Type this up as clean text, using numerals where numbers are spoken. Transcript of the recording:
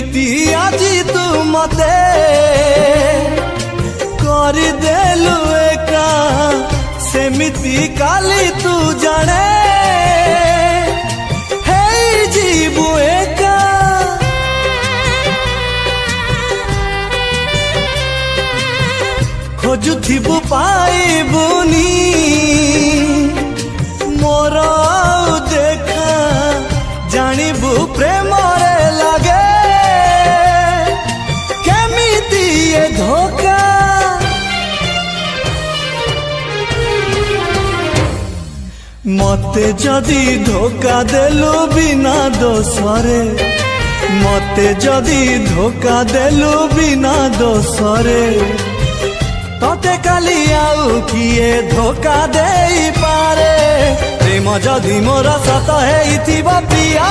जेमिति आजी तू मते करदेलु एका सेमिति काली तू जाने हे जीवु एका खोजुथिबु पाइबुनी मोर देखा जानिबु प्रेम रे लागे केमिति ये धोखा मते जदी धोखा देलु बिना दोसरे मते जदी धोखा देलु बिना दोसरे तोते काली आउ किए धोखा देई पारे प्रेम जदी मोर सत हेइथिबो प्रिया।